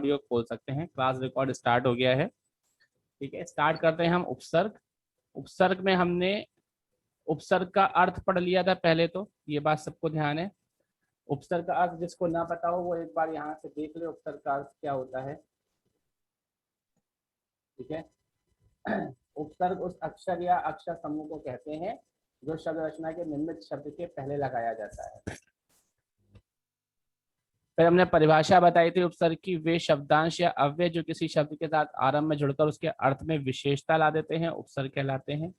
Audio खोल सकते हैं। क्लास रिकॉर्ड स्टार्ट हो गया है। ठीक है, स्टार्ट करते हैं हम उपसर्ग। उपसर्ग में हमने उपसर्ग का अर्थ पढ़ लिया था पहले, तो ये बात सबको ध्यान है। उपसर्ग का अर्थ जिसको ना पता हो वो एक बार यहाँ से देख ले उपसर्ग का अर्थ क्या होता है। ठीक है, उपसर्ग उस अक्षर या अक्षर समूह को कहते हैं जो शब्द रचना के निम्नलिखित शब्द के पहले लगाया जाता है। फिर हमने परिभाषा बताई थी उपसर्ग की, वे शब्दांश या अव्यय जो किसी शब्द के साथ आरंभ में जुड़कर उसके अर्थ में विशेषता ला देते हैं, उपसर्ग कहलाते हैं।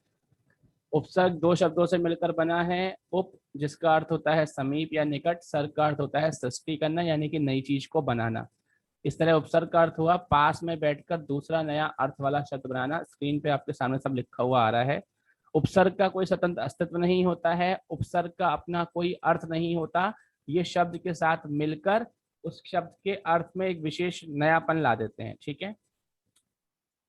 उपसर्ग दो शब्दों से मिलकर बना है। उप जिसका अर्थ होता है समीप या निकट, सर्ग का अर्थ होता है सृष्टि करना यानी कि नई चीज को बनाना। इस तरह उपसर्ग का अर्थ हुआ पास में बैठकर दूसरा नया अर्थ वाला शब्द बनाना। स्क्रीन पे आपके सामने सब लिखा हुआ आ रहा है। उपसर्ग का कोई स्वतंत्र अस्तित्व नहीं होता है, उपसर्ग का अपना कोई अर्थ नहीं होता। ये शब्द के साथ मिलकर उस शब्द के अर्थ में एक विशेष नयापन ला देते हैं। ठीक है,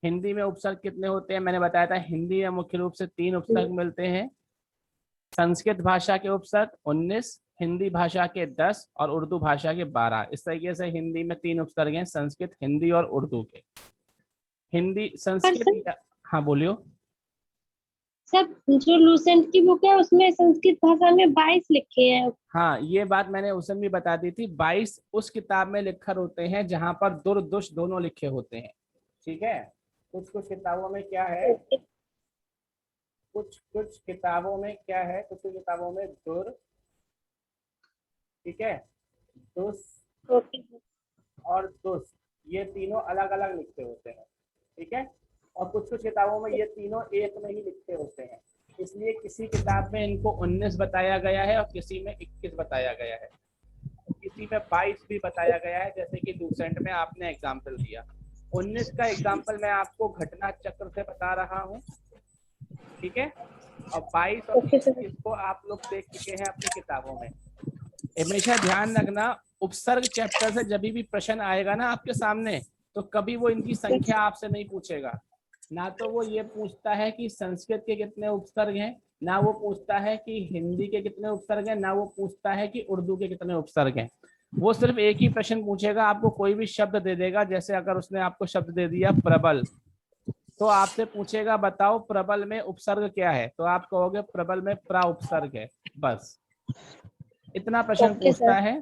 हिंदी में उपसर्ग कितने होते हैं मैंने बताया था। हिंदी में मुख्य रूप से 3 उपसर्ग मिलते हैं। संस्कृत भाषा के उपसर्ग 19, हिंदी भाषा के 10 और उर्दू भाषा के 12। इस तरीके से हिंदी में 3 उपसर्ग हैं, संस्कृत, हिंदी और उर्दू के। हिंदी संस्कृत, हाँ बोलियो। सब जो लूसेंट की बुक है उसमें संस्कृत भाषा में 22 लिखे हैं। हाँ, ये बात मैंने उस समय भी बता दी थी। 22 उस किताब में लिखकर होते हैं जहां पर दुर दुश दोनों लिखे होते हैं। ठीक है, कुछ कुछ किताबों में क्या है, कुछ कुछ किताबों में क्या है, कुछ कुछ किताबों में दुर, ठीक है, दुस और दुस, ये तीनों अलग अलग लिखे होते हैं। ठीक है, और कुछ कुछ किताबों में ये तीनों एक में ही लिखे होते हैं। इसलिए किसी किताब में इनको 19 बताया गया है और किसी में 21 बताया गया है, किसी में 22 भी बताया गया है। जैसे कि लूसेंट में आपने एग्जाम्पल दिया। 19 का एग्जाम्पल मैं आपको घटना चक्र से बता रहा हूँ। ठीक है, और 22 और 21 को आप लोग देख चुके हैं अपनी किताबों में। हमेशा ध्यान रखना, उपसर्ग चैप्टर से जब भी प्रश्न आएगा ना आपके सामने, तो कभी वो इनकी संख्या आपसे नहीं पूछेगा। ना तो वो ये पूछता है कि संस्कृत के कितने उपसर्ग हैं, ना वो पूछता है कि हिंदी के कितने उपसर्ग हैं, ना वो पूछता है कि उर्दू के कितने उपसर्ग हैं। वो सिर्फ एक ही प्रश्न पूछेगा, आपको कोई भी शब्द दे देगा। जैसे अगर उसने आपको शब्द दे दिया प्रबल, तो आपसे पूछेगा बताओ प्रबल में उपसर्ग क्या है, तो आप कहोगे प्रबल में प्रा उपसर्ग है। बस इतना प्रश्न पूछता है।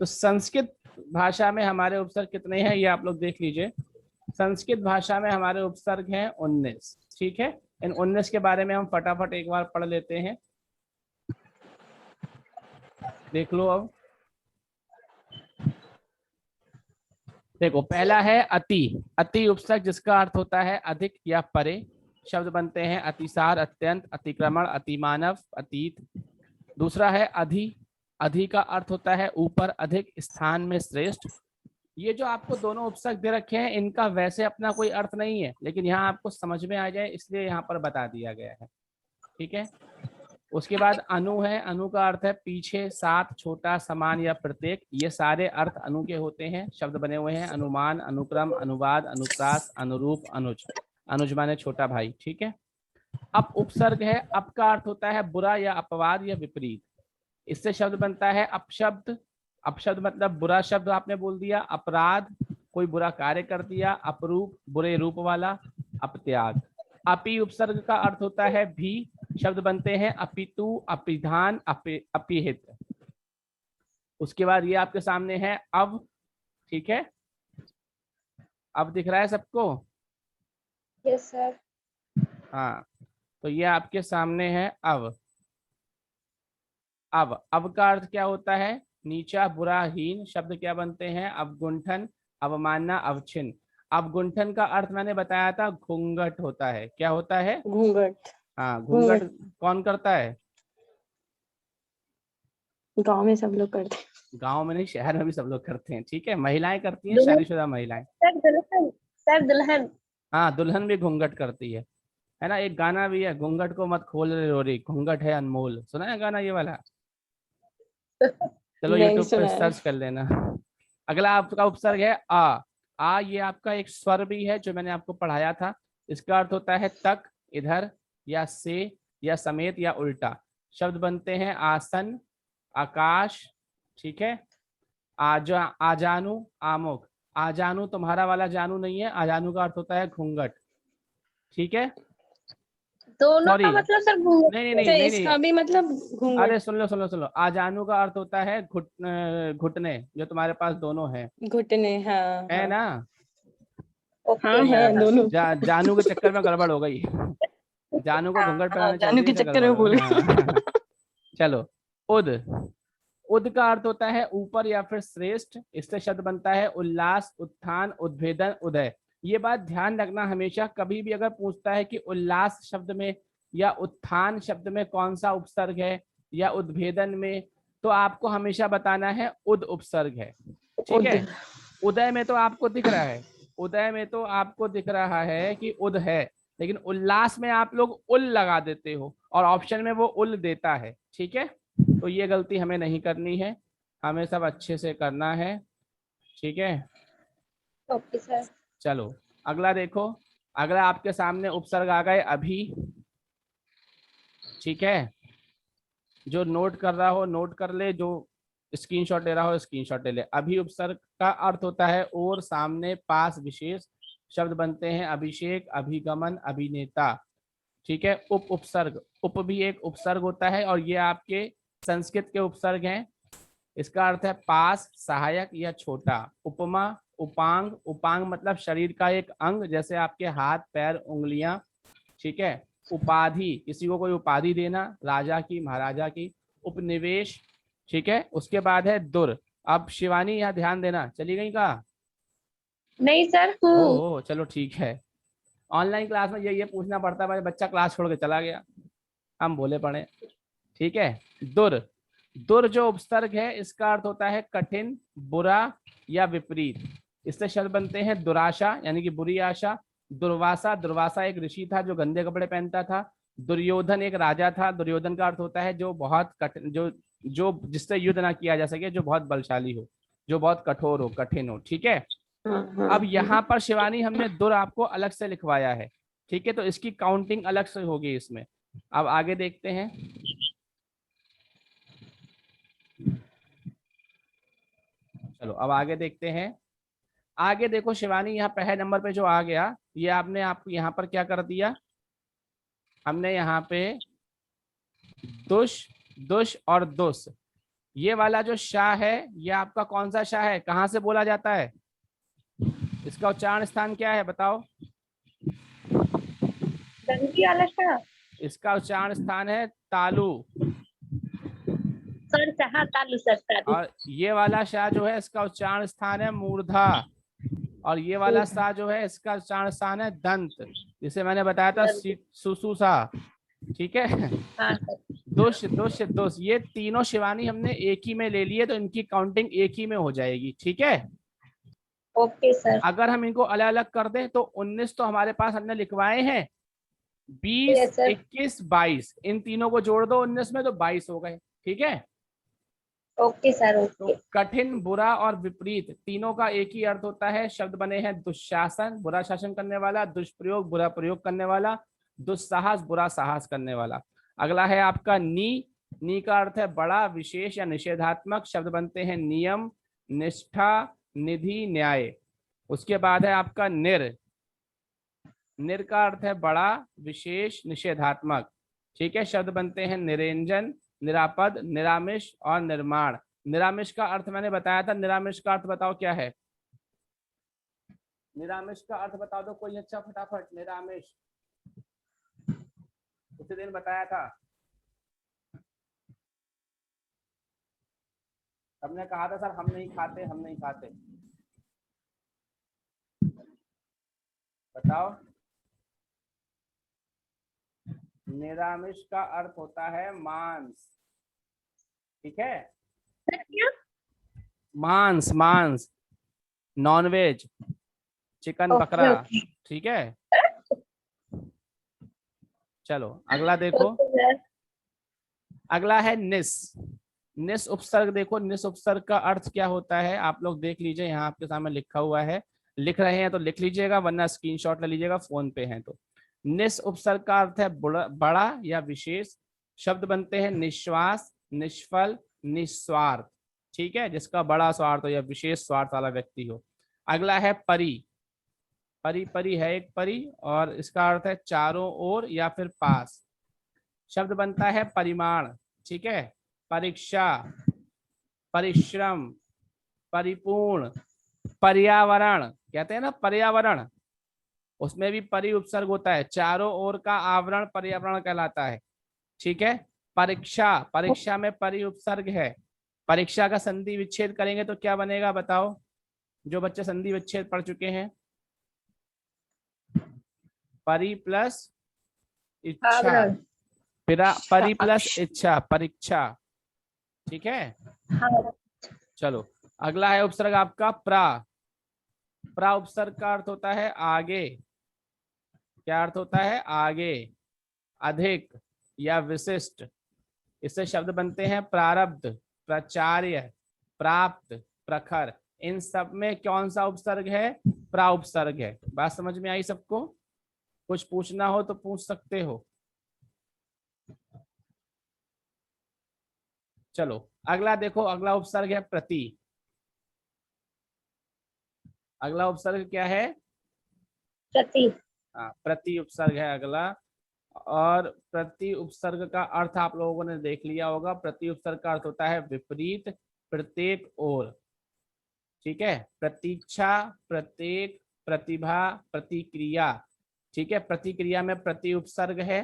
तो संस्कृत भाषा में हमारे उपसर्ग कितने हैं ये आप लोग देख लीजिए। संस्कृत भाषा में हमारे उपसर्ग हैं 19। ठीक है, इन 19 के बारे में हम फटाफट एक बार पढ़ लेते हैं। देख लो अब। देखो, पहला है अति। अति उपसर्ग जिसका अर्थ होता है अधिक या परे। शब्द बनते हैं अतिसार, अत्यंत, अतिक्रमण, अतिमानव, अतीत। दूसरा है अधि। अधि का अर्थ होता है ऊपर, अधिक, स्थान में श्रेष्ठ। ये जो आपको दोनों उपसर्ग दे रखे हैं इनका वैसे अपना कोई अर्थ नहीं है, लेकिन यहाँ आपको समझ में आ जाए इसलिए यहाँ पर बता दिया गया है। ठीक है, उसके बाद अनु है। अनु का अर्थ है पीछे, साथ, छोटा, समान या प्रत्येक। ये सारे अर्थ अनु के होते हैं। शब्द बने हुए हैं अनुमान, अनुक्रम, अनुवाद, अनुप्रास, अनुरूप, अनुज। अनुज माने छोटा भाई। ठीक है, अप उपसर्ग है। अप का अर्थ होता है बुरा या अपवाद या विपरीत। इससे शब्द बनता है अपशब्द। अपशब्द मतलब बुरा शब्द आपने बोल दिया। अपराध, कोई बुरा कार्य कर दिया। अपरूप, बुरे रूप वाला। अपत्याग। अपि उपसर्ग का अर्थ होता है भी। शब्द बनते हैं अपितु, अपिधान, अपिहित। उसके बाद ये आपके सामने है अव। ठीक है, अब दिख रहा है सबको? Yes sir. हाँ, तो ये आपके सामने है अव। अब का अर्थ क्या होता है? नीचा, बुरा, हीन। शब्द क्या बनते हैं? अवगुंठन, अवमानना, अवछिन्न। अवगुंठन का अर्थ मैंने बताया था घूंघट होता है। क्या होता है? घूंघट। हाँ, घूंघट कौन करता है? गांव में सब लोग करते हैं। गांव में नहीं, शहर में भी सब लोग करते हैं। ठीक है, महिलाएं करती हैं, दुल्हन। शादीशुदा महिलाएं। सर दुल्हन। सर दुल्हन। हाँ, दुल्हन भी घूंघट करती है ना। एक गाना भी है, घूंघट को मत खोल रे रोरी, घूंघट है अनमोल। सुना है गाना ये वाला? चलो नहीं यूट्यूब पर सुना है। सर्च कर लेना। अगला आपका उपसर्ग है आ। आ ये आपका एक स्वर भी है जो मैंने आपको पढ़ाया था। इसका अर्थ होता है तक, इधर, या से, या समेत, या उल्टा। शब्द बनते हैं आसन, आकाश। ठीक है, आजा, आजानु, आमुख। आजानु तुम्हारा वाला जानू नहीं है, आजानु का अर्थ होता है घूंघट। ठीक है, दोनों सॉरी, का मतलब सर घूंघट। नहीं नहीं अच्छा, नहीं नहीं इसका नहीं, भी मतलब अरे घूंघट। सुन लो सुन लो सुन लो, आजानु का अर्थ होता है घुटने, जो तुम्हारे पास दोनों हैं, घुटने, हाँ है हाँ ना। ओके हाँ, है सर। दोनों। जानू के चक्कर में गड़बड़ हो गई। जानू को घूंघट हाँ, पहनाने जानू चलती के है, चक्कर गड़बड़ में हो भूल गई। गई। हाँ। चलो, उद, उद का अर्थ होता है ऊपर या फिर श्रेष्ठ। इससे शब्द बनता है उल्लास, उत्थान, उद्भेदन, उदय। ये बात ध्यान रखना हमेशा, कभी भी अगर पूछता है कि उल्लास शब्द में या उत्थान शब्द में कौन सा उपसर्ग है या उद्भेदन में, तो आपको हमेशा बताना है उद उपसर्ग है। ठीक है, उदय में तो आपको दिख रहा है, उदय में तो आपको दिख रहा है कि उद है, लेकिन उल्लास में आप लोग उल लगा देते हो और ऑप्शन में वो उल देता है। ठीक है, तो ये गलती हमें नहीं करनी है, हमें सब अच्छे से करना है। ठीक है, ओके सर। चलो अगला देखो, अगला आपके सामने उपसर्ग आ गए अभी। ठीक है, जो नोट कर रहा हो नोट कर ले, जो स्क्रीनशॉट ले रहा हो स्क्रीनशॉट ले ले। अभी उपसर्ग का अर्थ होता है और, सामने, पास, विशेष। शब्द बनते हैं अभिषेक, अभिगमन, अभिनेता। ठीक है, उप उपसर्ग, उप भी एक उपसर्ग होता है और ये आपके संस्कृत के उपसर्ग हैं। इसका अर्थ है पास, सहायक या छोटा। उपमा, उपांग, उपांग मतलब शरीर का एक अंग, जैसे आपके हाथ, पैर, उंगलियां। ठीक है, उपाधि, किसी को कोई उपाधि देना, राजा की, महाराजा की। उपनिवेश। ठीक है, उसके बाद है दुर। अब शिवानी यहाँ ध्यान देना, चली गई का? नहीं सर, ओ चलो ठीक है, ऑनलाइन क्लास में ये पूछना पड़ता है, भाई बच्चा क्लास छोड़ के चला गया, हम बोले पड़े। ठीक है, दुर, दुर जो उपसर्ग है इसका अर्थ होता है कठिन, बुरा या विपरीत। इससे शब्द बनते हैं दुराशा यानी कि बुरी आशा। दुर्वासा, दुर्वासा एक ऋषि था जो गंदे कपड़े पहनता था। दुर्योधन एक राजा था, दुर्योधन का अर्थ होता है जो बहुत कठिन, जो जो जिससे युद्ध ना किया जा सके, जो बहुत बलशाली हो, जो बहुत कठोर हो, कठिन हो। ठीक है, अब यहाँ पर शिवानी हमने दुर आपको अलग से लिखवाया है। ठीक है, तो इसकी काउंटिंग अलग से होगी इसमें। अब आगे देखते हैं, चलो अब आगे देखते हैं। आगे देखो शिवानी, यहाँ पहले नंबर पे जो आ गया, ये आपने आपको यहाँ पर क्या कर दिया, हमने यहाँ पे दुष, दुष और दुस, ये वाला जो शाह है, ये आपका कौन सा शाह है, कहाँ से बोला जाता है, इसका उच्चारण स्थान क्या है बताओ? डंकी वाला सर। इसका उच्चारण स्थान है तालु। सर चाहा तालु सर, तालु। और ये वाला शाह जो है इसका उच्चारण स्थान है मूर्धा। और ये वाला सा जो है इसका उच्चारण स्थान है दंत, जिसे मैंने बताया था सुसुसा। ठीक है, हाँ सर। दोष, दोष, दोष, ये तीनों शिवानी हमने एक ही में ले लिए, तो इनकी काउंटिंग एक ही में हो जाएगी। ठीक है, ओके सर। अगर हम इनको अलग अलग कर दें तो 19 तो हमारे पास हमने लिखवाए हैं, 20, यस सर। 21, 22, इन तीनों को जोड़ दो 19 में तो 22 हो गए। ठीक है, ओके सर। तो ओके। कठिन, बुरा और विपरीत तीनों का एक ही अर्थ होता है। शब्द बने हैं दुशासन, बुरा शासन करने वाला, दुष्प्रयोग, बुरा प्रयोग करने वाला, दुस्साहस, बुरा साहस करने वाला। अगला है आपका नी, नी का अर्थ है बड़ा, विशेष या निषेधात्मक। शब्द बनते हैं नियम, निष्ठा, निधि, न्याय। उसके बाद है आपका निर, निर का अर्थ है बड़ा, विशेष, निषेधात्मक। ठीक है, शब्द बनते हैं निरंजन, निरापद, निरामिष और निर्माण। निरामिष का अर्थ मैंने बताया था, निरामिष का अर्थ बताओ क्या है, निरामिष का अर्थ बता दो कोई अच्छा फटाफट। निरामिष उसी दिन बताया था, सबने कहा था सर हम नहीं खाते, हम नहीं खाते, बताओ। निरामिष का अर्थ होता है मांस। ठीक है, मांस, मांस, नॉनवेज, चिकन, बकरा। ठीक है, चलो अगला देखो, अगला है निस। निस उपसर्ग देखो, निस उपसर्ग का अर्थ क्या होता है आप लोग देख लीजिए, यहाँ आपके सामने लिखा हुआ है, लिख रहे हैं तो लिख लीजिएगा, वरना स्क्रीनशॉट ले लीजिएगा, फोन पे हैं तो। निस उपसर्ग का अर्थ है बड़ा या विशेष। शब्द बनते हैं निश्वास, निष्फल, निस्वार्थ। ठीक है, जिसका बड़ा स्वार्थ हो या विशेष स्वार्थ वाला व्यक्ति हो। अगला है परी। परी परी है एक परी, और इसका अर्थ है चारों ओर या फिर पास। शब्द बनता है परिमाण, ठीक है। परीक्षा, परिश्रम, परिपूर्ण, पर्यावरण, कहते हैं ना पर्यावरण, उसमें भी परि उपसर्ग होता है। चारों ओर का आवरण पर्यावरण कहलाता है, ठीक है। परीक्षा, परीक्षा में परि उपसर्ग है। परीक्षा का संधि विच्छेद करेंगे तो क्या बनेगा बताओ, जो बच्चे संधि विच्छेद पढ़ चुके हैं। परि प्लस इच्छा, आवरण। परि प्लस इच्छा, परीक्षा, ठीक है। हाँ। चलो अगला है उपसर्ग आपका प्रा। प्रा उपसर्ग का अर्थ होता है आगे। क्या अर्थ होता है, आगे, अधिक या विशिष्ट। इससे शब्द बनते हैं प्रारब्ध, प्राचार्य, प्राप्त, प्रखर। इन सब में कौन सा उपसर्ग है, प्रा उपसर्ग है। बात समझ में आई सबको? कुछ पूछना हो तो पूछ सकते हो। चलो अगला देखो, अगला उपसर्ग है प्रति। अगला उपसर्ग क्या है, प्रति। हाँ प्रति उपसर्ग है अगला। और प्रति उपसर्ग का अर्थ आप लोगों ने देख लिया होगा। प्रति उपसर्ग का अर्थ होता है विपरीत, प्रत्येक ओर, ठीक है। प्रतीक्षा, प्रत्येक, प्रतिभा, प्रतिक्रिया, ठीक है। प्रतिक्रिया में प्रति उपसर्ग है,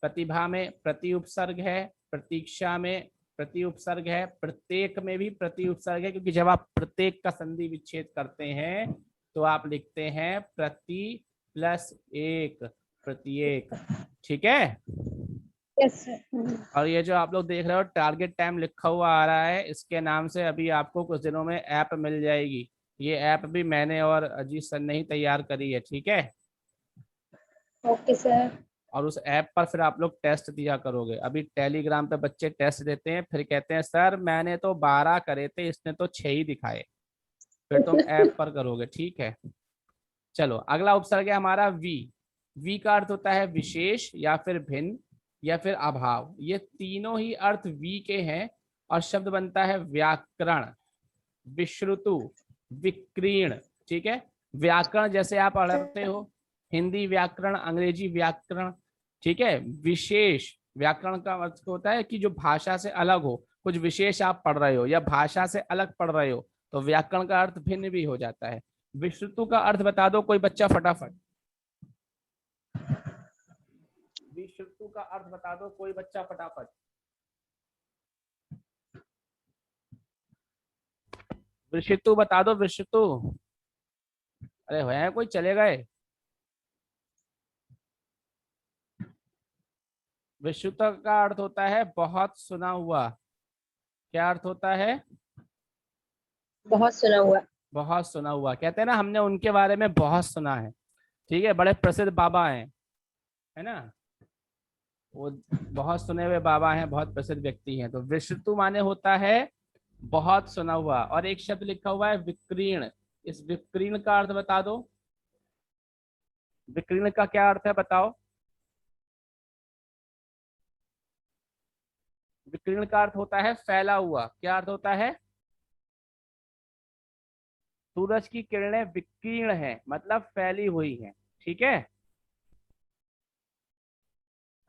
प्रतिभा में प्रति उपसर्ग है, प्रतीक्षा में प्रति उपसर्ग है, प्रत्येक में भी प्रति उपसर्ग है। क्योंकि जब आप प्रत्येक का संधि विच्छेद करते हैं तो आप लिखते हैं प्रति प्लस एक, प्रत्येक, ठीक है। यस। और ये जो आप लोग देख रहे हो टारगेट टाइम लिखा हुआ आ रहा है, इसके नाम से अभी आपको कुछ दिनों में ऐप मिल जाएगी। ये ऐप भी मैंने और अजीत सर ने ही तैयार करी है, ठीक है। Okay sir. और उस ऐप पर फिर आप लोग टेस्ट दिया करोगे। अभी टेलीग्राम पे बच्चे टेस्ट देते हैं, फिर कहते हैं सर मैंने तो 12 करे थे, इसने तो 6 ही दिखाए। फिर तुम ऐप पर करोगे, ठीक है। चलो अगला उपसर्ग है हमारा वी। वी का अर्थ होता है विशेष या फिर भिन्न या फिर अभाव। ये तीनों ही अर्थ वी के हैं। और शब्द बनता है व्याकरण, विश्रुतु, विक्रीर्ण, ठीक है। व्याकरण जैसे आप पढ़ते हो, हिंदी व्याकरण, अंग्रेजी व्याकरण, ठीक है। विशेष व्याकरण का अर्थ होता है कि जो भाषा से अलग हो, कुछ विशेष आप पढ़ रहे हो या भाषा से अलग पढ़ रहे हो, तो व्याकरण का अर्थ भिन्न भी हो जाता है। विश्रुतु का अर्थ बता दो कोई बच्चा फटाफट। विश्रुतु का अर्थ बता दो कोई बच्चा फटाफट। विश्रुतु बता दो, विश्रुतु। अरे है कोई, चले गए। विश्रुतु का अर्थ होता है बहुत सुना हुआ। क्या अर्थ होता है, बहुत सुना हुआ। बहुत सुना हुआ। कहते हैं ना हमने उनके बारे में बहुत सुना है, ठीक है। बड़े प्रसिद्ध बाबा हैं, है ना, वो बहुत सुने हुए बाबा हैं, बहुत प्रसिद्ध व्यक्ति हैं। तो विश्रुतु माने होता है बहुत सुना हुआ। और एक शब्द लिखा हुआ है विक्रीर्ण। इस विक्रीर्ण का अर्थ बता दो। विक्रीर्ण का क्या अर्थ है बताओ। विकीर्ण का अर्थ होता है फैला हुआ। क्या अर्थ होता है, सूरज की किरणें विकीर्ण हैं, मतलब फैली हुई हैं, ठीक है।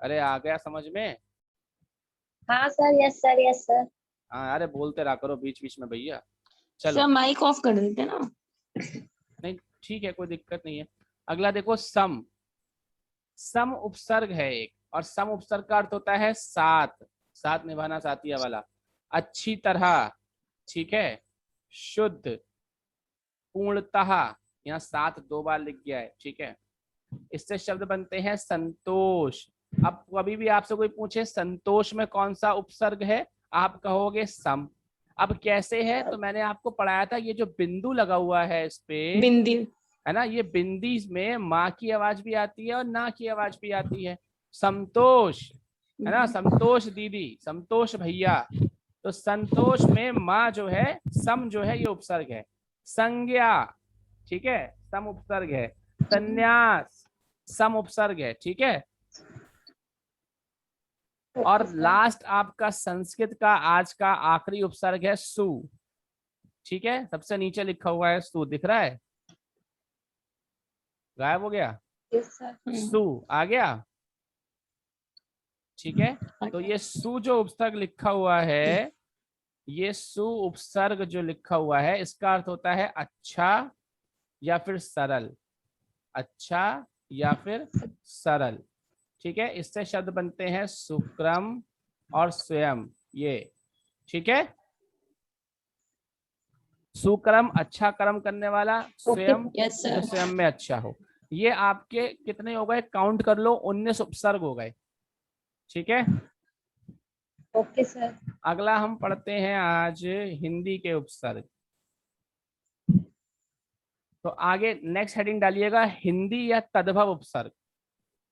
अरे आ गया समझ में? हाँ sir, yes sir, yes sir. हाँ अरे बोलते रहा करो बीच बीच में भैया। चलो सर माइक ऑफ कर देते ना। नहीं ठीक है, कोई दिक्कत नहीं है। अगला देखो सम। सम उपसर्ग है एक, और सम उपसर्ग का अर्थ होता है साथ, साथ निभाना, साथिया वाला। अच्छी तरह, ठीक है। शुद्ध, पूर्णतः, यहाँ साथ 2 बार लिख गया है, ठीक है। इससे शब्द बनते हैं संतोष। अब कभी भी आपसे कोई पूछे संतोष में कौन सा उपसर्ग है, आप कहोगे सम। अब कैसे है, तो मैंने आपको पढ़ाया था, ये जो बिंदु लगा हुआ है इस पे, बिंदी। है ना, ये बिंदी में माँ की आवाज भी आती है और ना की आवाज भी आती है। संतोष, है ना, संतोष दीदी, संतोष भैया। तो संतोष में माँ जो है, सम जो है ये उपसर्ग है। संज्ञा, ठीक है, सम उपसर्ग है। संन्यास, सम उपसर्ग है, ठीक है। और लास्ट आपका संस्कृत का आज का आखिरी उपसर्ग है सु, ठीक है। सबसे नीचे लिखा हुआ है सु, दिख रहा है। गायब हो गया। Yes sir. सु आ गया। ठीक है, तो ये सु जो उपसर्ग लिखा हुआ है, ये सु उपसर्ग जो लिखा हुआ है, इसका अर्थ होता है अच्छा या फिर सरल। अच्छा या फिर सरल। ठीक है, इससे शब्द बनते हैं सुक्रम और स्वयं। ये ठीक है, सुक्रम अच्छा कर्म करने वाला, स्वयं यस जो सर। स्वयं में अच्छा हो। ये आपके कितने हो गए, काउंट कर लो, 19 उपसर्ग हो गए। ठीक है, ओके सर। अगला हम पढ़ते हैं आज हिंदी के उपसर्ग। तो आगे नेक्स्ट हेडिंग डालिएगा हिंदी या तद्भव उपसर्ग।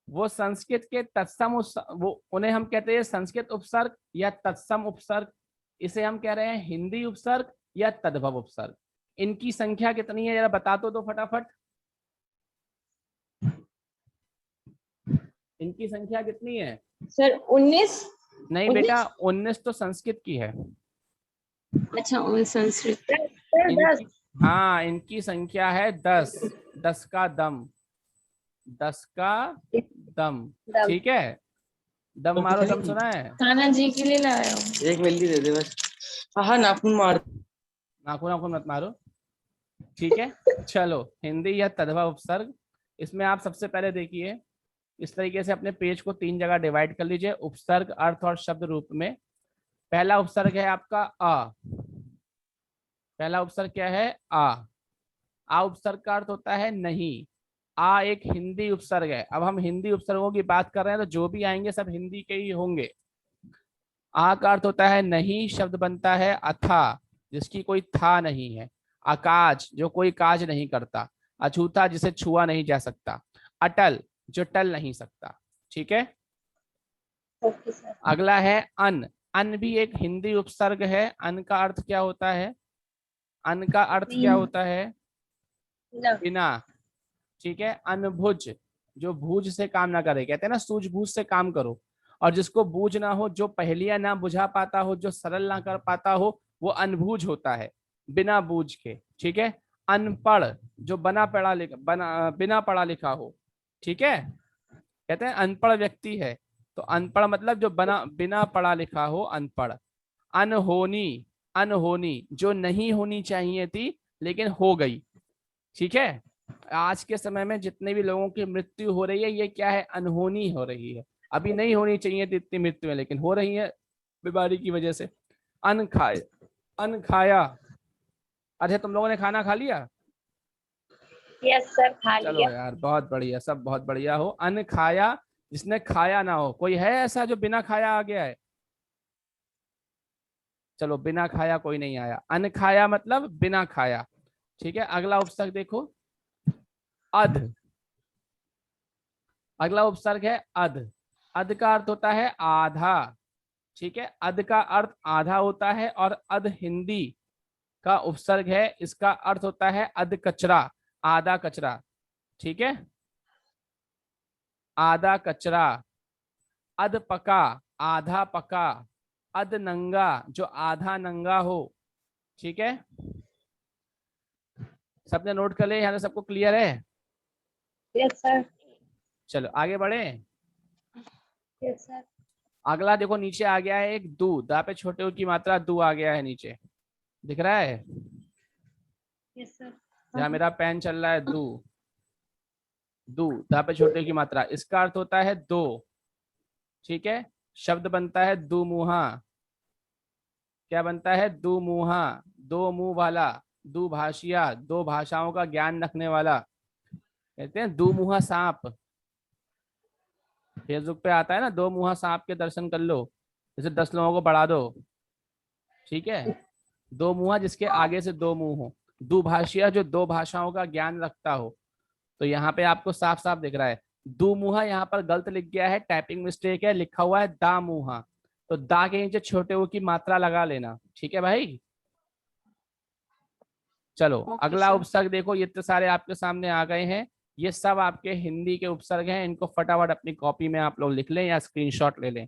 वो संस्कृत के तत्सम वो उन्हें हम कहते हैं संस्कृत उपसर्ग या तत्सम उपसर्ग। इसे हम कह रहे हैं हिंदी उपसर्ग या तद्भव उपसर्ग। इनकी संख्या कितनी है जरा बता दो फटाफट। इनकी संख्या कितनी है? सर 19। नहीं बेटा, 19 तो संस्कृत की है। अच्छा, और संस्कृत। सर 10। इनकी हाँ, इनकी संख्या है 10। 10 का दम, 10 का दम। दम। ठीक है, दम मारो, दम सुना है? कान्हा जी के लिए लाया हूँ। एक मेहंदी दे दे बस। हाँ नाखून मार। नाखून नाखून मत मारो। ठीक है, चलो हिंदी या तद्भव उपसर्ग। इसमें आप सबसे पहले देखिए, इस तरीके से अपने पेज को 3 जगह डिवाइड कर लीजिए, उपसर्ग, अर्थ और शब्द रूप में। पहला उपसर्ग है आपका अ। पहला उपसर्ग क्या है? आ उपसर्ग का अर्थ होता है नहीं। आ एक हिंदी उपसर्ग है। अब हम हिंदी उपसर्गों की बात कर रहे हैं, तो जो भी आएंगे सब हिंदी के ही होंगे। आ का अर्थ होता है नहीं, शब्द बनता है अथा, जिसकी कोई था नहीं है। आकाश, जो कोई काज नहीं करता। अछूता, जिसे छुआ नहीं जा सकता। अटल, जो टल नहीं सकता। ठीक है, ओके सर। अगला है अन। अन भी एक हिंदी उपसर्ग है। अन का अर्थ क्या होता है? अन का अर्थ क्या होता है? ना। बिना। ठीक है, अनभुज, जो भूज से काम ना करे, कहते हैं ना सूझबूझ से काम करो। और जिसको बूझ ना हो, जो पहेलियां ना बुझा पाता हो, जो सरल ना कर पाता हो, वो अनभूज होता है, बिना बूझ के। ठीक है, अनपढ़, जो बिना पढ़ा लिखा हो। ठीक है, कहते हैं अनपढ़ व्यक्ति है, तो अनपढ़ मतलब जो बिना पढ़ा लिखा हो, अनपढ़। अनहोनी, अनहोनी जो नहीं होनी चाहिए थी लेकिन हो गई। ठीक है, आज के समय में जितने भी लोगों की मृत्यु हो रही है, ये क्या है? अनहोनी हो रही है। अभी नहीं होनी चाहिए थी इतनी मृत्यु है, लेकिन हो रही है बीमारी की वजह से। अन खाए, अन खाया। अच्छा, तुम लोगों ने खाना खा लिया? यस सर, खा चलो लिया। यार, बहुत बढ़िया, सब बहुत बढ़िया हो। अन खाया, जिसने खाया ना हो। कोई है ऐसा जो बिना खाया आ गया है? चलो, बिना खाया कोई नहीं आया। अन खाया मतलब बिना खाया। ठीक है, अगला उपसर्ग देखो, अध। अगला उपसर्ग है अध। अध का अर्थ होता है आधा। ठीक है, अध का अर्थ आधा होता है, और अध हिंदी का उपसर्ग है। इसका अर्थ होता है अध कचरा, आधा कचरा। ठीक है, आधा कचरा। अध पका, आधा पका। अध नंगा, जो आधा नंगा हो। ठीक है, सबने नोट कर लिया? यहाँ से सबको क्लियर है? Yes sir. चलो आगे बढ़े। Yes sir. अगला देखो, नीचे आ गया है एक दू। दा पे छोटे ऊ की मात्रा दू आ गया है नीचे, दिख रहा है? Yes sir. जहाँ मेरा पेन चल रहा है, दू। दू, दा पे छोटे ऊ की मात्रा, इसका अर्थ होता है दो। ठीक है, शब्द बनता है दू मुहा। क्या बनता है? दू मुहा, दो मुंह वाला, दू भाषिया, दो भाषाओं का ज्ञान रखने वाला। कहते हैं दू मुहा सांप। फेसबुक पे आता है ना, दो मुहा सांप के दर्शन कर लो, जैसे 10 लोगों को बढ़ा दो। ठीक है, दो मुहा जिसके आगे से दो मुंह हो। दुभाषिया, जो दो भाषाओं का ज्ञान रखता हो। तो यहाँ पे आपको साफ साफ दिख रहा है दो मुहा। यहाँ पर गलत लिख गया है, टाइपिंग मिस्टेक है, लिखा हुआ है दा मुहा। तो दा के नीचे छोटे ऊ की मात्रा लगा लेना। ठीक है भाई, चलो अगला उपसर्ग देखो। ये तो सारे आपके सामने आ गए हैं। ये सब आपके हिंदी के उपसर्ग हैं। इनको फटाफट अपनी कॉपी में आप लोग लिख लें या स्क्रीनशॉट ले लें।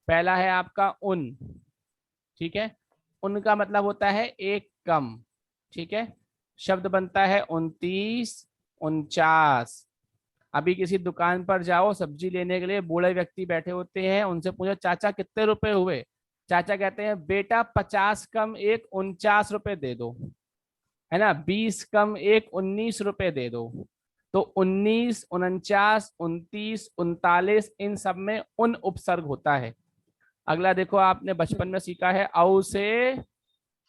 पहला है आपका उन। ठीक है, उनका मतलब होता है एक कम। ठीक है, शब्द बनता है 29, 49। अभी किसी दुकान पर जाओ सब्जी लेने के लिए, बूढ़े व्यक्ति बैठे होते हैं, उनसे पूछो चाचा कितने रुपए हुए, चाचा कहते हैं बेटा 50 कम 1 49 रुपए दे दो, है ना, 20 कम 1 19 रुपए दे दो। तो 19 49 29 39 इन सब में उन उपसर्ग होता है। अगला देखो, आपने बचपन में सीखा है औ से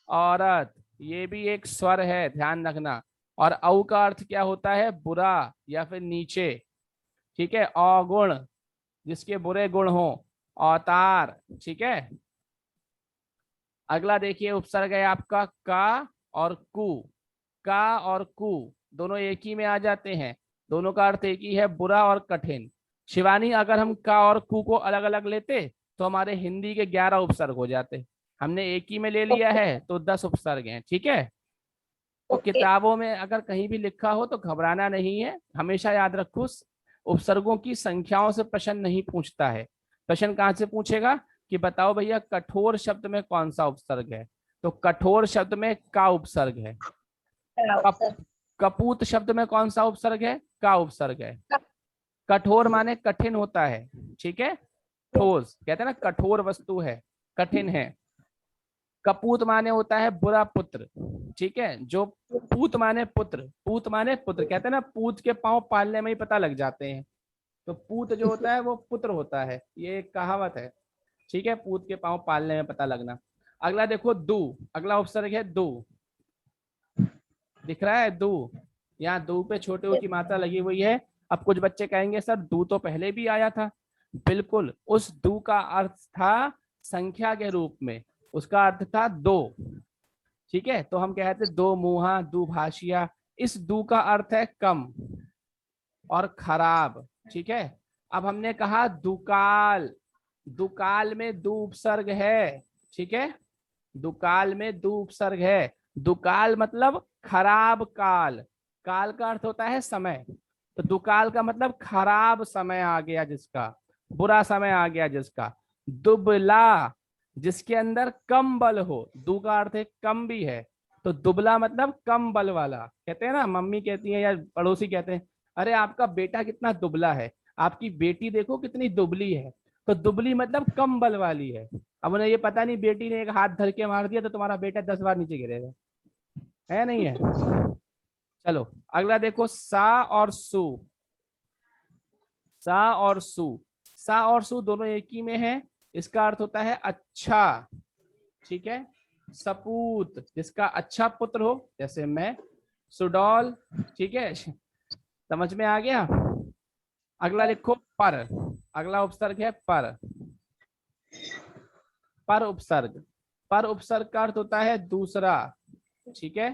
औरत, ये भी एक स्वर है, ध्यान रखना। और औ का अर्थ क्या होता है, बुरा या फिर नीचे, ठीक है। अवगुण, जिसके बुरे गुण हो। अवतार, ठीक है। अगला देखिए उपसर्ग है आपका का और कु। का और कु दोनों एक ही में आ जाते हैं, दोनों का अर्थ एक ही है, बुरा और कठिन। शिवानी, अगर हम का और कु को अलग अलग लेते तो हमारे हिंदी के 11 उपसर्ग हो जाते, हमने एक ही में ले लिया है तो 10 उपसर्ग हैं, ठीक है। तो ओके। किताबों में अगर कहीं भी लिखा हो तो घबराना नहीं है, हमेशा याद रखो उपसर्गों की संख्याओं से प्रश्न नहीं पूछता है। प्रश्न कहाँ से पूछेगा कि बताओ भैया कठोर शब्द में कौन सा उपसर्ग है, तो कठोर शब्द में का उपसर्ग है। कपूत शब्द में कौन सा उपसर्ग है, का उपसर्ग है। कठोर माने कठिन होता है, ठीक है, ठोस, कहते हैं ना कठोर वस्तु है, कठिन है। कपूत माने होता है बुरा पुत्र, ठीक है। जो पूत माने पुत्र, पूत माने पुत्र, कहते हैं ना पूत के पांव पालने में ही पता लग जाते हैं, तो पूत जो होता है वो पुत्र होता है, ये एक कहावत है, ठीक है। पूत के पांव पालने में पता लगना। अगला देखो दू, अगला उपसर्ग है दू, दिख रहा है दू, यहाँ दू पे छोटे ऊ की मात्रा लगी हुई है। अब कुछ बच्चे कहेंगे सर दू तो पहले भी आया था, बिल्कुल, उस दू का अर्थ था संख्या के रूप में, उसका अर्थ था 2, ठीक है। तो हम कहते दो मुहा, दुभाषिया, इस दू का अर्थ है कम और खराब, ठीक है। अब हमने कहा दुकाल, दुकाल में दू उपसर्ग है, ठीक है, दुकाल में दू उपसर्ग है। दुकाल मतलब खराब काल, काल का अर्थ होता है समय, तो दुकाल का मतलब खराब समय आ गया जिसका, बुरा समय आ गया जिसका। दुबला, जिसके अंदर कम बल हो, दू का अर्थ है कम भी है, तो दुबला मतलब कम बल वाला। कहते हैं ना, मम्मी कहती है या पड़ोसी कहते हैं अरे आपका बेटा कितना दुबला है, आपकी बेटी देखो कितनी दुबली है, तो दुबली मतलब कम बल वाली है। अब उन्हें ये पता नहीं, बेटी ने एक हाथ धर के मार दिया तो तुम्हारा बेटा 10 बार नीचे गिरेगा, है नहीं है। चलो अगला देखो सा और सु। सा और सु, सा और सु दोनों एक ही में है, इसका अर्थ होता है अच्छा, ठीक है। सपूत, जिसका अच्छा पुत्र हो, जैसे मैं। सुडौल, ठीक है, समझ में आ गया। अगला लिखो पर, अगला उपसर्ग है पर। पर उपसर्ग, पर उपसर्ग का अर्थ होता है दूसरा, ठीक है,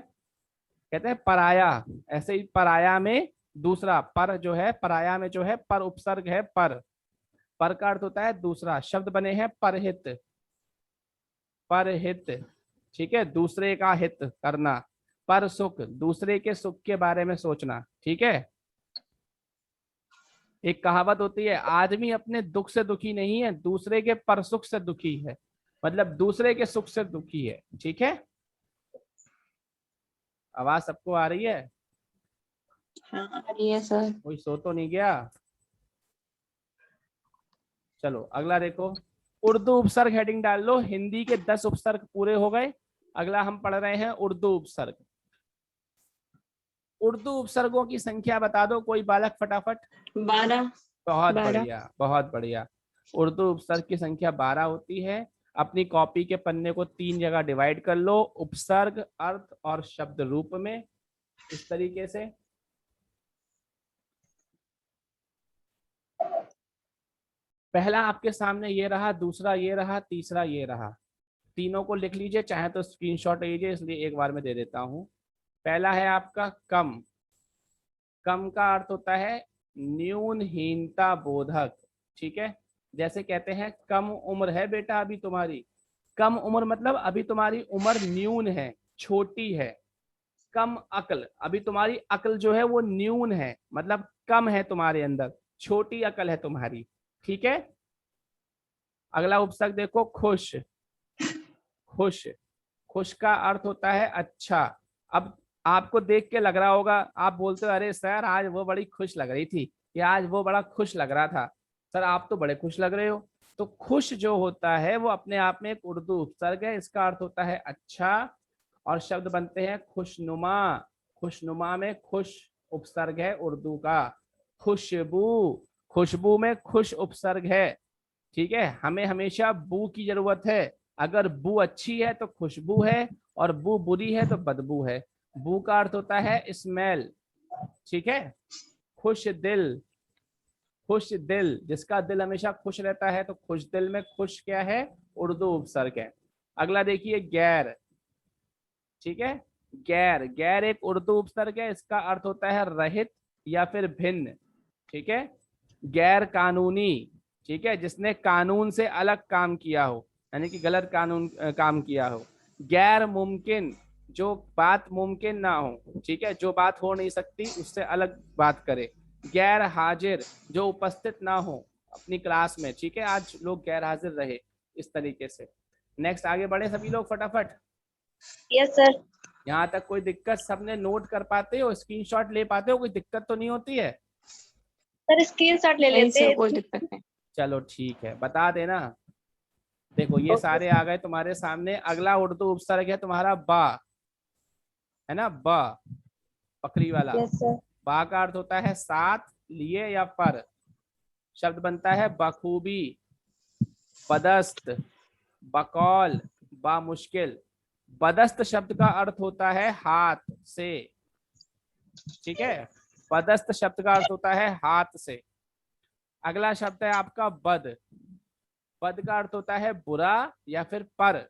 कहते हैं पराया, ऐसे ही पराया में दूसरा, पर जो है पराया में जो है पर उपसर्ग है पर। पर का अर्थ होता है दूसरा। शब्द बने हैं परहित, परहित, ठीक है, दूसरे का हित करना। पर सुख, दूसरे के सुख के बारे में सोचना, ठीक है। एक कहावत होती है आदमी अपने दुख से दुखी नहीं है, दूसरे के पर सुख से दुखी है, मतलब दूसरे के सुख से दुखी है, ठीक है। आवाज सबको आ रही है, हाँ आ रही है सर। कोई सो तो नहीं गया। चलो अगला देखो, उर्दू उपसर्ग हेडिंग डाल लो, हिंदी के 10 उपसर्ग पूरे हो गए। अगला हम पढ़ रहे हैं उर्दू उपसर्ग। उर्दू उपसर्गों की संख्या बता दो कोई बालक फटाफट। 12। बहुत 12। बढ़िया, बहुत बढ़िया। उर्दू उपसर्ग की संख्या 12 होती है। अपनी कॉपी के पन्ने को 3 जगह डिवाइड कर लो, उपसर्ग, अर्थ और शब्द रूप में, इस तरीके से। पहला आपके सामने ये रहा, दूसरा ये रहा, तीसरा ये रहा। तीनों को लिख लीजिए, चाहे तो स्क्रीनशॉट लीजिए, इसलिए एक बार में दे देता हूं। पहला है आपका कम। कम का अर्थ होता है न्यूनहीनता बोधक, ठीक है। जैसे कहते हैं कम उम्र है बेटा अभी तुम्हारी, कम उम्र मतलब अभी तुम्हारी उम्र न्यून है, छोटी है। कम अक्ल, अभी तुम्हारी अक्ल जो है वो न्यून है, मतलब कम है तुम्हारे अंदर, छोटी अक्ल है तुम्हारी, ठीक है। अगला उपसर्ग देखो खुश। खुश, खुश का अर्थ होता है अच्छा। अब आपको देख के लग रहा होगा, आप बोलते हो अरे सर आज वो बड़ी खुश लग रही थी, या आज वो बड़ा खुश लग रहा था। सर आप तो बड़े खुश लग रहे हो। तो खुश जो होता है वो अपने आप में एक उर्दू उपसर्ग है, इसका अर्थ होता है अच्छा, और शब्द बनते हैं खुशनुमा। खुशनुमा में खुश उपसर्ग है उर्दू का। खुशबू, खुशबू में खुश उपसर्ग है। ठीक है, हमें हमेशा बू की जरूरत है। अगर बू अच्छी है तो खुशबू है, और बू बुरी है तो बदबू है। बू का अर्थ होता है स्मेल। ठीक है, खुश दिल, खुश दिल, जिसका दिल हमेशा खुश रहता है, तो खुश दिल में खुश क्या है, उर्दू उपसर्ग है। अगला देखिए गैर। ठीक है, गैर, गैर एक उर्दू उपसर्ग है, इसका अर्थ होता है रहित या फिर भिन्न। ठीक है, गैर कानूनी, ठीक है, जिसने कानून से अलग काम किया हो, यानी कि गलत कानून काम किया हो। गैर मुमकिन, जो बात मुमकिन ना हो, ठीक है, जो बात हो नहीं सकती उससे अलग बात करे। गैर हाजिर, जो उपस्थित ना हो अपनी क्लास में, ठीक है, आज लोग गैर हाजिर रहे, इस तरीके से। नेक्स्ट आगे बढ़े सभी लोग फटाफट। Yes sir. यहाँ तक कोई दिक्कत सबने नोट कर पाते हो, स्क्रीनशॉट ले पाते हो, कोई दिक्कत तो नहीं होती है? सर स्क्रीनशॉट ले नहीं लेते सर, हैं। कोई दिक्कत नहीं। चलो ठीक है, बता देना। देखो ये ओके सारे आ गए तुम्हारे सामने। अगला उर्दू उपसर्ग है तुम्हारा बा, है ना, बा, बकरी वाला। Yes sir. बा का अर्थ होता है साथ, लिए या पर। शब्द बनता है बखूबी, बदस्त, बकौल, बा मुश्किल। बदस्त शब्द का अर्थ होता है हाथ से। ठीक है, बदस्त शब्द का अर्थ होता है हाथ से। अगला शब्द है आपका बद। बद का अर्थ होता है बुरा या फिर पर,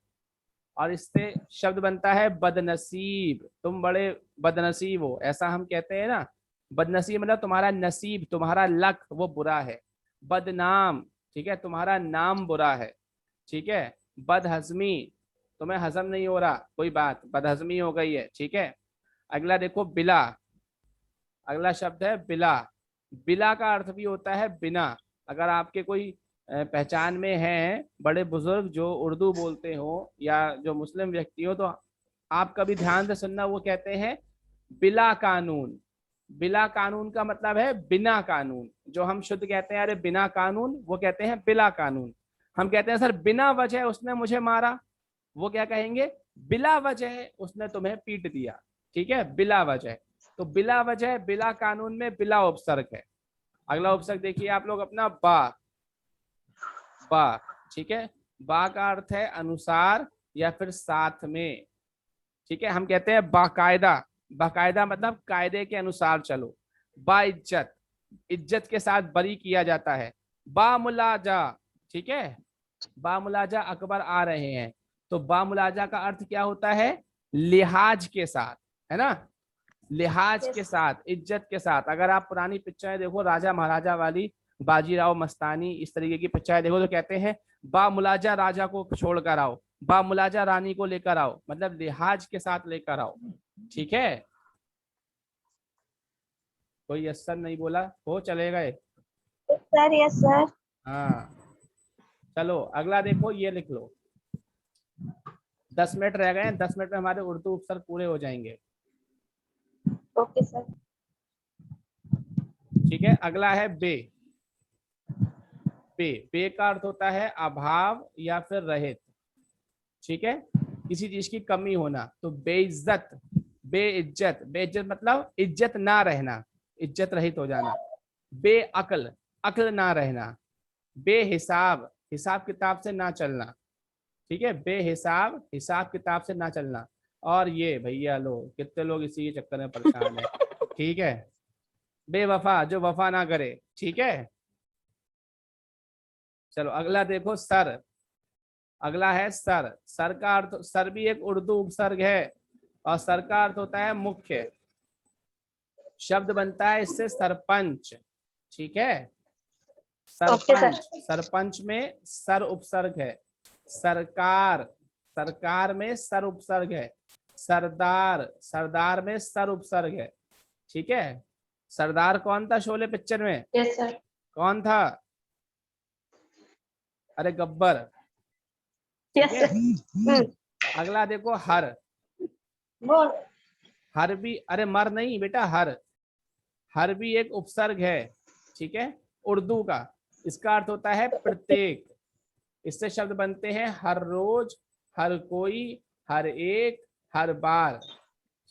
और इससे शब्द बनता है बदनसीब। तुम बड़े बदनसीब हो, ऐसा हम कहते हैं ना। बदनसीब मतलब तुम्हारा नसीब, तुम्हारा लक वो बुरा है। बदनाम, ठीक है, तुम्हारा नाम बुरा है। ठीक है, बदहजमी, तुम्हें हजम नहीं हो रहा कोई बात, बदहजमी हो गई है। ठीक है, अगला देखो बिला। अगला शब्द है बिला। बिला का अर्थ भी होता है बिना। अगर आपके कोई पहचान में है बड़े बुजुर्ग जो उर्दू बोलते हो या जो मुस्लिम व्यक्ति हो, तो आप कभी ध्यान से सुनना, वो कहते हैं बिला कानून। बिला कानून का मतलब है बिना कानून। जो हम शुद्ध कहते हैं अरे बिना कानून, वो कहते हैं बिला कानून। हम कहते हैं सर बिना वजह उसने मुझे मारा, वो क्या कहेंगे, बिला वजह उसने तुम्हें पीट दिया। ठीक है, बिला वजह। तो बिला वजह, बिला कानून में बिला उपसर्ग है। अगला उपसर्ग देखिए आप लोग अपना बा। बा, ठीक है, बा का अर्थ है अनुसार या फिर साथ में। ठीक है, हम कहते हैं बाकायदा। बाकायदा मतलब कायदे के अनुसार चलो। बा इज्जत, इज्जत के साथ बरी किया जाता है। बा मुलाजा, ठीक है, बा मुलाजा अकबर आ रहे हैं। तो बा मुलाजा का अर्थ क्या होता है, लिहाज के साथ, है ना, लिहाज के साथ, इज्जत के साथ। अगर आप पुरानी पिक्चरें देखो राजा महाराजा वाली, बाजीराव मस्तानी, इस तरीके की पिक्चरें देखो, तो कहते हैं बा मुलाजा राजा को छोड़ कर आओ, बा मुलाजा रानी को लेकर आओ, मतलब लिहाज के साथ लेकर आओ। ठीक है, कोई यस सर नहीं बोला हो चलेगा ये? Sir yes sir. हाँ, चलो अगला देखो, ये लिख लो। 10 मिनट रह गए हैं, 10 मिनट में हमारे उर्दू उपसर्ग पूरे हो जाएंगे। Okay sir. ठीक है, अगला है बे। बे, बे का अर्थ होता है अभाव या फिर रहित। ठीक है, किसी चीज की कमी होना। तो बेइज्जत, बेइज्जत, बेइज्जत मतलब इज्जत ना रहना, इज्जत रहित हो जाना। बेअक्ल, अक्ल ना रहना। बेहिसाब, हिसाब किताब से ना चलना। ठीक है, बेहिसाब, हिसाब किताब से ना चलना। और ये भैया लो, कितने लोग इसी के चक्कर में परेशान है। ठीक है, बेवफा, जो वफा ना करे। ठीक है, चलो अगला देखो सर। अगला है सर। सर का अर्थ, सर भी एक उर्दू उपसर्ग है, और सर का अर्थ होता है मुख्य। शब्द बनता है इससे सरपंच। ठीक है, सरपंच, सरपंच में सर उपसर्ग है। सरकार, सरकार में सर उपसर्ग है। सरदार, सरदार में सर उपसर्ग है। ठीक है, सरदार कौन था शोले पिक्चर में? Yes sir. कौन था? अरे गब्बर। ठीक यस है, सर। अगला देखो हर। बोल। हर भी, अरे मर नहीं बेटा, हर भी एक उपसर्ग है, ठीक है, उर्दू का। इसका अर्थ होता है प्रत्येक। इससे शब्द बनते हैं हर रोज, हर कोई, हर एक, हर बार।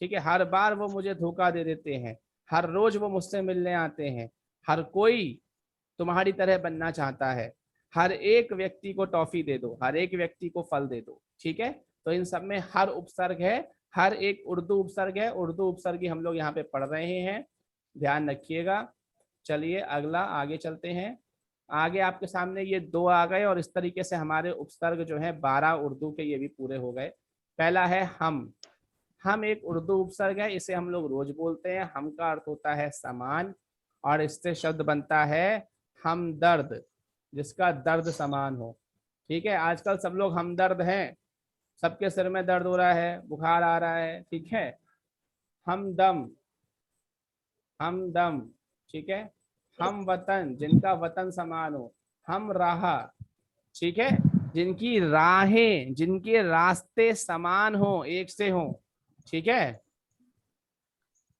ठीक है, हर बार वो मुझे धोखा दे देते हैं, हर रोज वो मुझसे मिलने आते हैं, हर कोई तुम्हारी तरह बनना चाहता है, हर एक व्यक्ति को टॉफी दे दो, हर एक व्यक्ति को फल दे दो। ठीक है, तो इन सब में हर उपसर्ग है, हर एक उर्दू उपसर्ग है। उर्दू उपसर्ग ही हम लोग यहाँ पे पढ़ रहे हैं, ध्यान रखिएगा। चलिए अगला आगे चलते हैं। आगे आपके सामने ये 2 आ गए और इस तरीके से हमारे उपसर्ग जो है 12 उर्दू के ये भी पूरे हो गए। पहला है हम एक उर्दू उपसर्ग है, इसे हम लोग रोज बोलते हैं। हम का अर्थ होता है समान, और इससे शब्द बनता है हमदर्द, जिसका दर्द समान हो। ठीक है, आजकल सब लोग हमदर्द हैं, सबके सिर में दर्द हो रहा है, बुखार आ रहा है। ठीक है, हमदम, हमदम। ठीक है, हम वतन, जिनका वतन समान हो। हम राह, ठीक है, जिनकी राहें, जिनके रास्ते समान हो, एक से हो। ठीक है,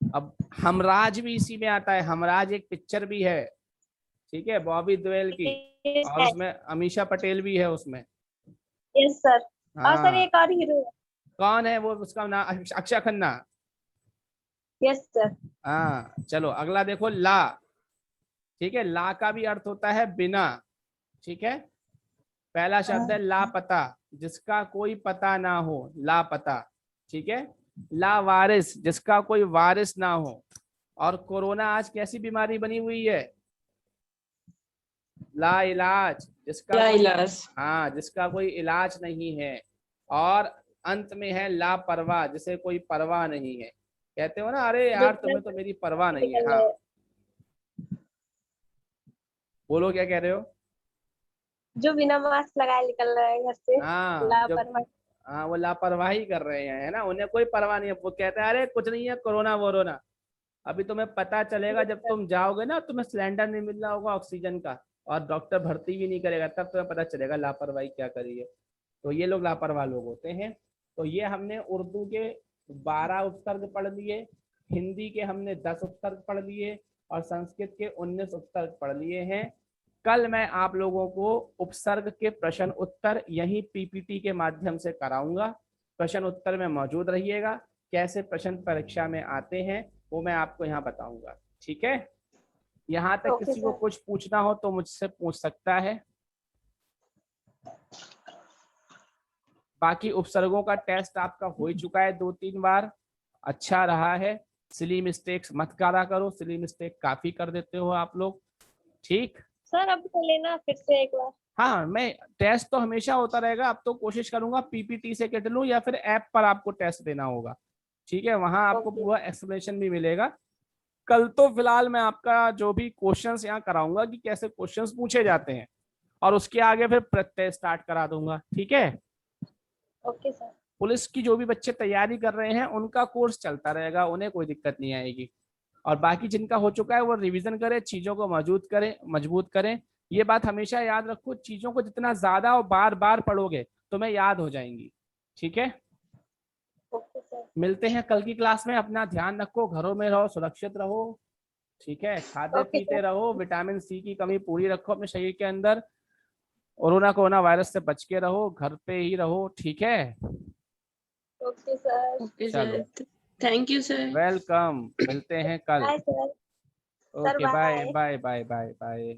अब हमराज भी इसी में आता है। हमराज एक पिक्चर भी है, ठीक है, बॉबी देओल की, और उसमें अमीषा पटेल भी है उसमें। Yes sir. और सर हाँ, एक और हीरो है। कौन है वो, उसका नाम अक्षय खन्ना। Yes sir. हाँ, चलो अगला देखो, ला। ठीक है, ला का भी अर्थ होता है बिना। ठीक है, पहला शब्द है लापता, जिसका कोई पता ना हो, लापता। ठीक है, लावारिस, जिसका कोई वारिस ना हो। और कोरोना आज कैसी बीमारी बनी हुई है, ला इलाज, जिसका कोई, लाइलाज। हाँ, जिसका कोई इलाज नहीं है। और अंत में है लापरवाह, जिसे कोई परवाह नहीं है। कहते हो ना, अरे यार तुम्हें तो मेरी परवाह नहीं है। हाँ, बोलो क्या कह रहे हो। जो बिना मास्क लगाए निकल रहा है घर से, हाँ, जब, लापरवाही। हाँ, वो लापरवाही कर रहे हैं, है ना, उन्हें कोई परवाह नहीं है। वो कहते हैं अरे कुछ नहीं है, कोरोना वोरोना। अभी तुम्हें पता चलेगा जब तुम जाओगे ना, तुम्हें सिलेंडर नहीं मिल रहा होगा ऑक्सीजन का, और डॉक्टर भर्ती भी नहीं करेगा, तब तुम्हें पता चलेगा लापरवाही क्या करी है। तो ये लोग लापरवाह लोग होते हैं। तो ये हमने उर्दू के 12 उपसर्ग पढ़ लिए, हिंदी के हमने 10 उपसर्ग पढ़ लिए, और संस्कृत के 19 उपसर्ग पढ़ लिए हैं। कल मैं आप लोगों को उपसर्ग के प्रश्न उत्तर यही पीपीटी के माध्यम से कराऊंगा। प्रश्न उत्तर में मौजूद रहिएगा। कैसे प्रश्न परीक्षा में आते हैं वो मैं आपको यहाँ बताऊंगा। ठीक है, यहाँ तक ओके किसी को सर। कुछ पूछना हो तो मुझसे पूछ सकता है। बाकी उपसर्गों का टेस्ट आपका हो ही चुका है 2-3 बार, अच्छा रहा है। सिली मिस्टेक्स मत करा करो, सिली मिस्टेक काफी कर देते हो आप लोग। ठीक, सर अब तो लेना फिर से एक बार। हाँ, मैं टेस्ट तो हमेशा होता रहेगा। अब तो कोशिश करूंगा पीपीटी से किट लूं, या फिर ऐप पर आपको टेस्ट देना होगा। ठीक है, वहां आपको ओके। पूरा एक्सप्लेनेशन भी मिलेगा। कल तो फिलहाल मैं आपका जो भी क्वेश्चंस यहाँ कराऊंगा कि कैसे क्वेश्चंस पूछे जाते हैं, और उसके आगे फिर प्रत्यय स्टार्ट करा दूंगा। ठीक है, ओके सर। पुलिस की जो भी बच्चे तैयारी कर रहे हैं उनका कोर्स चलता रहेगा, उन्हें कोई दिक्कत नहीं आएगी। और बाकी जिनका हो चुका है वो रिवीजन करें, चीजों को मजबूत करें। ये बात हमेशा याद रखो, चीजों को जितना ज्यादा और बार बार पढ़ोगे तुम्हें याद हो जाएंगी। ठीक है, ओके सर। मिलते हैं कल की क्लास में। अपना ध्यान रखो, घरों में रहो, सुरक्षित रहो। ठीक है, खाते ओके पीते सर। रहो, विटामिन सी की कमी पूरी रखो अपने शरीर के अंदर। कोरोना वायरस से बच के रहो, घर पे ही रहो। ठीक है, ओके सर। ओके चलो, sir, thank you sir. Welcome, मिलते हैं कल। Bye sir. Sir okay, bye bye. Bye bye bye bye.